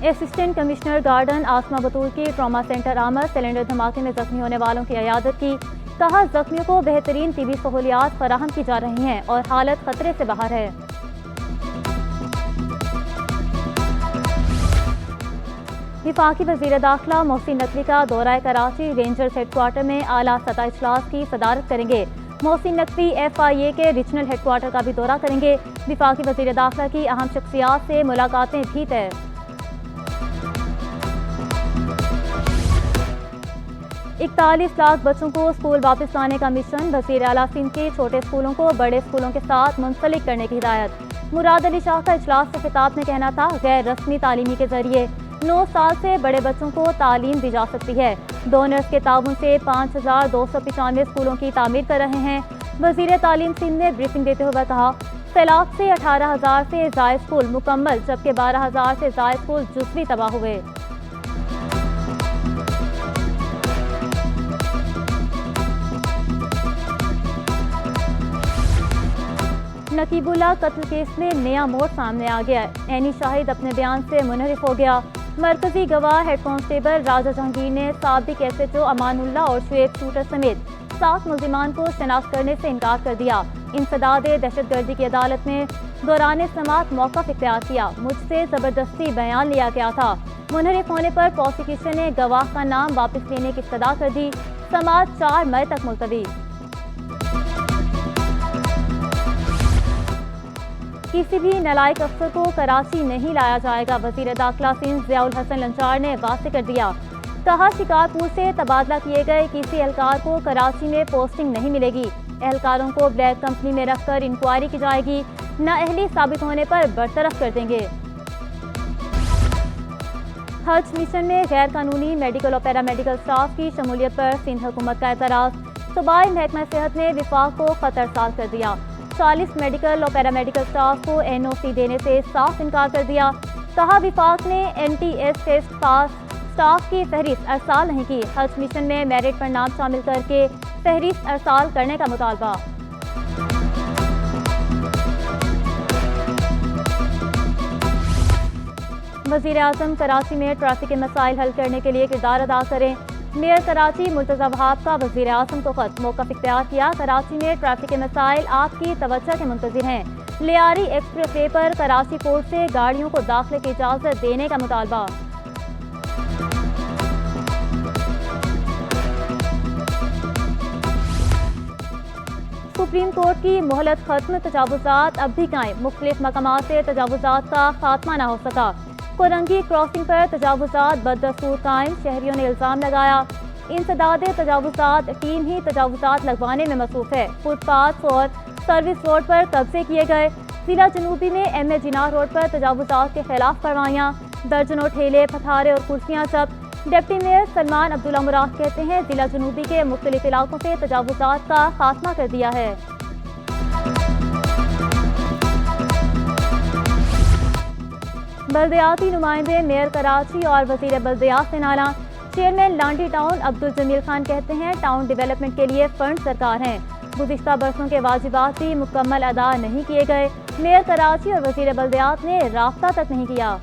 Assistant commissioner garden आसमा बतूल की trauma centre आमद, cylinder धमाके में जख्मी होने वालों की इयादत की। कहा जख्मियों को बेहतरीन तिबी सहूलियात फराहम की जा रही हैं और हालत खतरे से बाहर है। वफाकी वज़ीर दाखिला मोहसिन नकवी का दौरा कराची रेंजर्स हेडक्वार्टर में आला सतह इजलास की सदारत करेंगे। मोहसिन नकवी FIA के रीजनल हेडक्वार्टर का भी दौरा करेंगे। वफाकी वज़ीर दाखिला की अहम शख्सियात से मुलाकातें भी तय। 41 लाख बच्चों को स्कूल वापस लाने का मिशन, वज़ीर आला सिंध के छोटे स्कूलों को बड़े स्कूलों के साथ मुंसलिक करने की हिदायत। मुराद अली शाह का इजलास से खिताब में कहना था, गैर रस्मी तालीमी के जरिए 9 साल से बड़े बच्चों को तालीम दी जा सकती है। डोनर्स के ताउन से 5295 स्कूलों की तामीर कर रहे हैं। वज़ीर तालीम सिंध ने ब्रीफिंग देते हुए कहा, सैलाब से 18,000 से ज़ायद स्कूल मुकम्मल, जबकि 12,000 से ज़ायद स्कूल जुज़वी तबाह हुए। नकीबुल्लाह कत्ल केस में नया मोड़ सामने आ गया। ऐनी शाहिद अपने बयान से मुनहरिफ हो गया। मरकजी गवाह हेड कांस्टेबल राजा जहांगीर ने साबिक SHO अमानुल्लाह और शुएब शूटर समेत 7 मुल्जिमान को शनाख्त करने से इनकार कर दिया। इंसदाद दहशतगर्दी की अदालत में दौरान समाअत मौक़िफ़ इख्तियार किया। मुझसे ज़बरदस्ती बयान लिया गया था। मुनहरिफ होने पर प्रोसिक्यूशन ने गवाह का नाम वापस लेने की इस्तदा कर दी। समाअत 4 मई तक मुलतवी। किसी भी नालायक अफसर को कराची नहीं लाया जाएगा, वज़ीर दाखिला सिंध ज़ियाउल हसन लंचार ने वाज़ेह कर दिया। कहा, शिकारपुर से तबादला किए गए किसी एहलकार को कराची में पोस्टिंग नहीं मिलेगी। एहलकारों को ब्लैक कंपनी में रखकर इंक्वायरी की जाएगी, नाअहली साबित होने पर बरतरफ कर देंगे। हज मिशन में गैर कानूनी मेडिकल और पैरामेडिकल स्टाफ की शमूलियत पर सिंध हुकूमत का एतराज़। सूबाई महकमा सेहत ने विफाक को खतरसार कर दिया। 40 मेडिकल और पैरामेडिकल स्टाफ को NOC देने से साफ इनकार कर दिया। कहा, विफाक ने NTS टेस्ट पास स्टाफ की फहरिस्त अरसाल नहीं की। हज मिशन में मेरिट पर नाम शामिल करके फहरिस्त अरसाल करने का मुतालबा। वज़ीर आज़म कराची में ट्रैफिक के मसाइल हल करने के लिए किरदार अदा करें। मेयर कराची मुर्तज़ा वहाब का वज़ीर आज़म को खत, मौक़िफ़ इख्तियार किया। कराची में ट्रैफिक के मसाइल आपकी तवज्जो के मुंतज़िर हैं। लियारी एक्सप्रेस वे पर कराची कोर्ट से गाड़ियों को दाखिले की इजाज़त देने का मुतालबा। सुप्रीम कोर्ट की मोहलत खत्म, तजावुज़ात अब भी कायम। मुख्तलिफ मकामात से तजावुज़ात का खात्मा न हो सका। कोरंगी क्रॉसिंग पर तजावुज़ात बदस्तूर कायम, शहरियों ने इल्ज़ाम लगाया। इंसदाद तजावुज़ात टीम ही तजावुज़ात लगवाने में मसरूफ़ है। फुटपाथ और सर्विस रोड पर कब्जे किए गए। जिला जनूबी में MA जिनाह रोड पर तजावुज़ात के खिलाफ कार्रवाइयाँ। दर्जनों ठेले, पथारे और कुर्सियाँ जब्त। डिप्टी मेयर सलमान अब्दुल्ला मुराद कहते हैं, जिला जनूबी के मुख्तलिफ इलाकों से तजावुज़ात का खात्मा कर दिया है। बल्दियाती नुमाइंदे मेयर कराची और वज़ीर बल्दियात से नाला। चेयरमैन लांडी टाउन अब्दुल जमील खान कहते हैं, टाउन डेवलपमेंट के लिए फंड सरकार हैं। गुज़िश्ता बरसों के वाजिबात भी मुकम्मल अदा नहीं किए गए। मेयर कराची और वज़ीर बल्दियात ने राब्ता तक नहीं किया।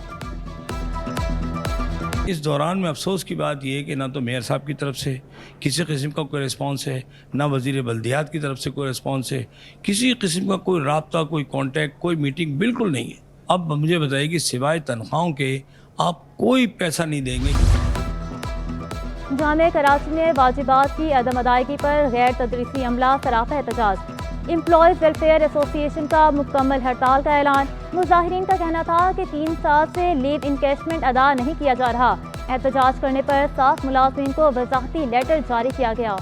इस दौरान में अफसोस की बात यह है कि ना तो मेयर साहब की तरफ से किसी किस्म का कोई रिस्पांस है, ना वज़ीर बल्दियात की तरफ से कोई रिस्पांस है। किसी किस्म का कोई राब्ता, कोई कांटेक्ट, कोई मीटिंग बिल्कुल नहीं है। अब मुझे बताइए कि सिवाय तनख्वाहों के आप कोई पैसा नहीं देंगे। जामिया कराची में वाजिबात की अदम अदायगी पर गैर तदरीसी अमला सराफा एहतजाज। एम्प्लॉयज़ वेलफेयर एसोसिएशन का मुकम्मल हड़ताल का ऐलान। मुजाहिरीन का कहना था कि 3 साल से लीव इनकैशमेंट अदा नहीं किया जा रहा। एहतजाज करने पर 7 मुलाजमीन को वजाहती लेटर जारी किया गया।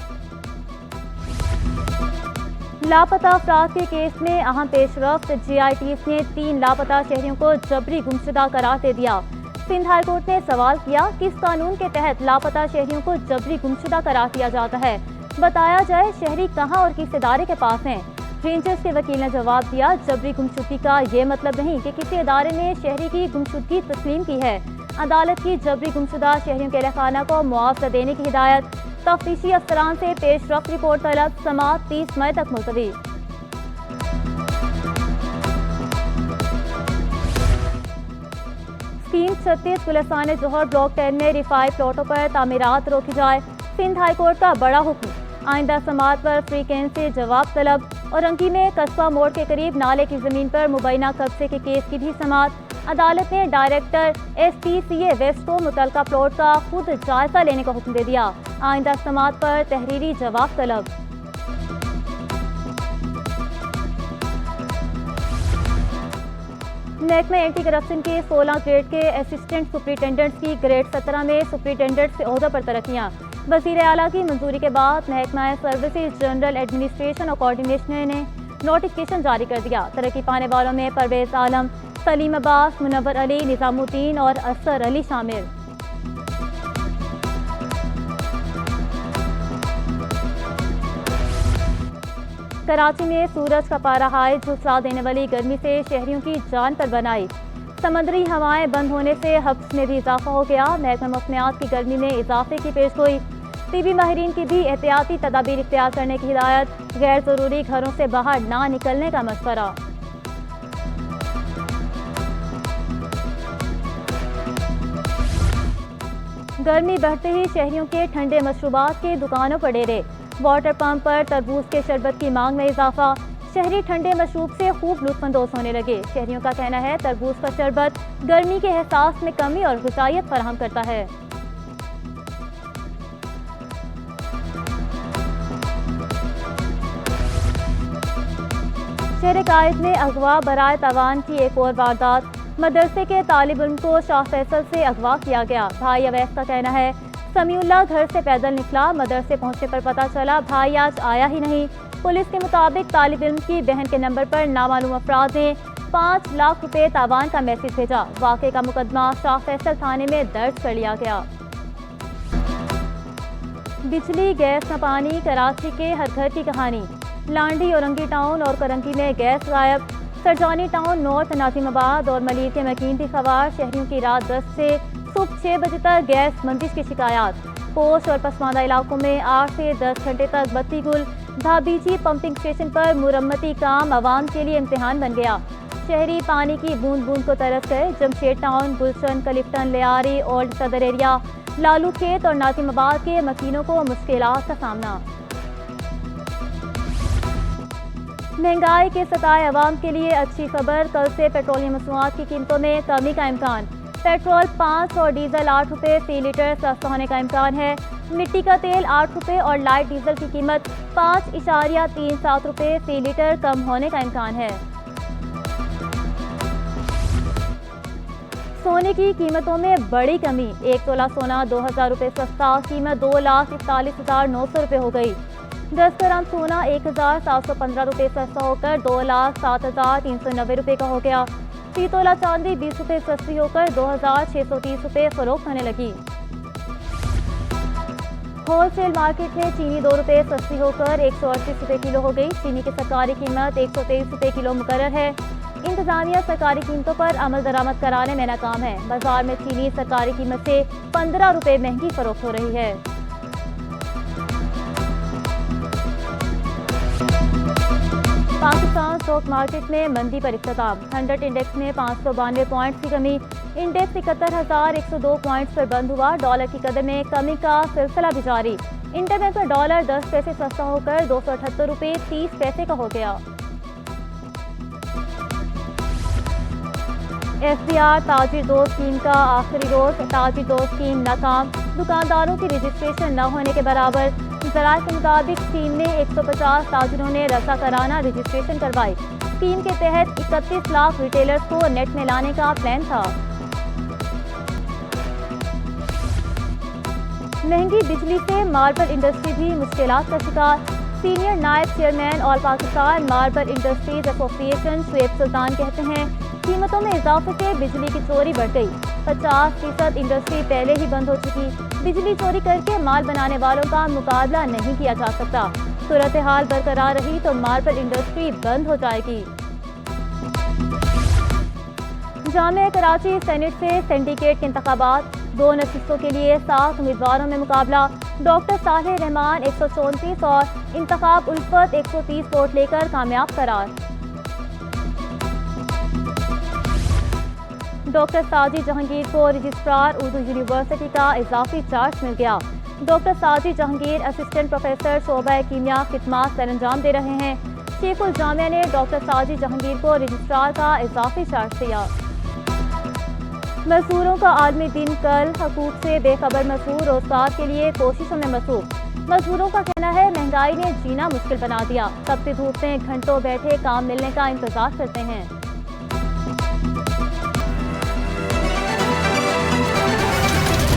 लापता अफराद के केस में अहम पेशरफ्त। GITs ने 3 लापता शहरियों को जबरी गुमशुदा करार दे दिया। सिंध हाई कोर्ट ने सवाल किया, किस कानून के तहत लापता शहरियों को जबरी गुमशुदा करार दिया जाता है? बताया जाए शहरी कहां और किस इदारे के पास हैं। रेंजर्स के वकील ने जवाब दिया, जबरी गुमशुदगी का ये मतलब नहीं कि किसी इदारे ने शहरी की गुमशुदगी तस्लीम की है। अदालत की जबरी गुमशुदा शहरियों के रहखाना को मुआवजा देने की हिदायत। तफ्तीशी अफसरान से पेशरफ्त रिपोर्ट तलब। समाअत 30 मई तक मुलतवी। स्कीम 36 गुलिस्तान जोहर ब्लॉक 10 में रिफाई प्लॉटों पर तामीरात रोकी जाए। सिंध हाईकोर्ट का बड़ा हुक्म, आइंदा समात पर फ्रीक्वेंसी जवाब तलब। औरंगी में कस्बा मोड़ के करीब नाले की जमीन पर मुबैना कब्जे के केस की भी समात। अदालत ने डायरेक्टर SPCA वेस्ट को मुतलका प्लॉट का खुद जायजा लेने का हुक्म दे दिया। आइंदा समात पर तहरीरी जवाब तलब। महकमा एंटी करप्शन के 16 ग्रेड के असिस्टेंट सुपरिटेंडेंट्स की ग्रेड 17 में सुपरिटेंडेंट से ओहदे पर तरक्कियाँ। वज़ीर आला की मंजूरी के बाद महकमा सर्विसेज जनरल एडमिनिस्ट्रेशन और कोऑर्डिनेशन ने नोटिफिकेशन जारी कर दिया। तरक्की पाने वालों में परवेज आलम, सलीम अब्बास, मुनव्वर अली, निजामुद्दीन और असर अली शामिल। कराची में सूरज का पारा हाई, झुलसा देने वाली गर्मी से शहरियों की जान पर बनाई। समंदरी हवाएं बंद होने से हब्स में भी इजाफा हो गया। महकमा मौसमियात की गर्मी में इजाफे की पेशगोई। तिबी माहिरीन की भी एहतियाती तदाबीर इख्तियार करने की हिदायत। गैर जरूरी घरों से बाहर ना निकलने का मशवरा। गर्मी बढ़ते ही शहरियों के ठंडे मशरूबात के दुकानों पर डेरे। वाटर पंप पर तरबूज के शरबत की मांग में इजाफा। शहरी ठंडे मशरूब से खूब लुत्फानंदोज होने लगे। शहरियों का कहना है तरबूज का शरबत गर्मी के एहसास में कमी और ग़िज़ाइयत फराहम करता है। शहर कायद में अगवा बराए तवान की एक और वारदात। मदरसे के तालिब इल्म को शाह फैसल से अगवा किया गया। भाई अवैस का कहना है समीउल्लाह घर से पैदल निकला, मदरसे पहुंचने पर पता चला भाई आज आया ही नहीं। पुलिस के मुताबिक तालिब इल्म की बहन के नंबर पर नामालूम अफराद ने 5 लाख रुपए तावान का मैसेज भेजा। वाक़े का मुकदमा शाह फैसल थाने में दर्ज कर लिया गया। बिजली गैस न पानी, कराची के हर घर की कहानी। लांडी, औरंगी टाउन और करंगी में गैस गायब। सरजानी टाउन, नॉर्थ, नाजिमाबाद और मलिर के मकीन भी खबर। शहरियों की रात 10 से सुबह 6 बजे तक गैस बंदिश की शिकायत। पोस्ट और पसमानदा इलाकों में 8 से 10 घंटे तक बत्ती गुल। धाबीजी पंपिंग स्टेशन पर मुरम्मती काम आवाम के लिए इम्तिहान बन गया। शहरी पानी की बूंद बूंद को तरस गए। जमशेद टाउन, गुलशन, कलिफ्टन, लियारी, ओल्ड सदर एरिया, लालू खेत और नाजिमाबाद के मकीनों को मुश्किलात का सामना। महंगाई के सताए अवाम के लिए अच्छी खबर। कल से पेट्रोलियम मसनूआत की कीमतों में कमी का इम्कान। पेट्रोल 5 और डीजल 8 रुपये फी लीटर सस्ता होने का इम्कान है। मिट्टी का तेल 8 रुपये और लाइट डीजल की कीमत 5.37 रुपये फी लीटर कम होने का इम्कान है। सोने की कीमतों में बड़ी कमी। 1 तोला सोना 2000 रुपये सस्ता, कीमत 2,41,900 रुपये हो गई। 10 ग्राम सोना 1,715 रुपये सस्ता होकर 2,07,390 रुपये का हो गया। 3 तोला चांदी 20 रुपये सस्ती होकर 2,630 रुपये फरोख्त होने लगी। होलसेल मार्केट में चीनी 2 रुपये सस्ती होकर 138 रुपये किलो हो गई। चीनी की सरकारी कीमत 123 रुपये किलो मुकर्रर है। इंतजामिया सरकारी कीमतों पर अमल दरामद कराने में नाकाम है। बाजार में चीनी सरकारी कीमत से 15 रुपये महंगी फरोख्त हो रही है। पाकिस्तान स्टॉक मार्केट में मंदी पर इख्तिताम। 100 इंडेक्स में 592 पॉइंट्स की कमी। इंडेक्स 71,102 पॉइंट्स पर बंद हुआ। डॉलर की कदर में कमी का सिलसिला भी जारी। इंटरबैंक पर डॉलर 10 पैसे सस्ता होकर 278 रुपये 30 पैसे का हो गया। SBR ताजिर दोस्त स्कीम का आखिरी रोज। ताजिर दोस्त स्कीम नाकाम, दुकानदारों की रजिस्ट्रेशन न होने के बराबर। ज़राए के मुताबिक स्कीम में 150 ताजिरों ने रज़ाकाराना रजिस्ट्रेशन करवाई। स्कीम के तहत 31 लाख रिटेलर्स को नेट में लाने का प्लान था। महंगी बिजली से मार्बल इंडस्ट्री भी मुश्किलात का शिकार। सीनियर नायब chairman all Pakistan marble industries association Shoaib Sultan कहते हैं कीमतों में इजाफे से बिजली की चोरी बढ़ गई। 50% इंडस्ट्री पहले ही बंद हो चुकी। बिजली चोरी करके माल बनाने वालों का मुकाबला नहीं किया जा सकता। सूरत हाल बरकरार रही तो मार्बल इंडस्ट्री बंद हो जाएगी। जामिया कराची सेनेट से सिंडिकेट के इंतखाबात। 2 नशिस्तों के लिए 7 उम्मीदवारों में मुकाबला। डॉक्टर सालेह रहमान 134 और इंतखाब उल्फत 130 वोट लेकर कामयाब करार। डॉक्टर साजिद जहांगीर को रजिस्ट्रार उर्दू यूनिवर्सिटी का इजाफी चार्ज मिल गया। Doctor Sajid Jahangir assistant professor शोबा कीमिया खिदमात सर अंजाम दे रहे हैं। शेख उल जामिया ने डॉक्टर साजिद जहांगीर को रजिस्ट्रार का इजाफी चार्ज दिया। मजदूरों का आलमी दिन कल, हकूक से बेखबर मजदूर रोजगार के लिए कोशिशों में मसरूफ। मजदूरों का कहना है महंगाई ने जीना मुश्किल बना दिया। तपती धूप में घंटों बैठे काम मिलने का इंतजार करते हैं।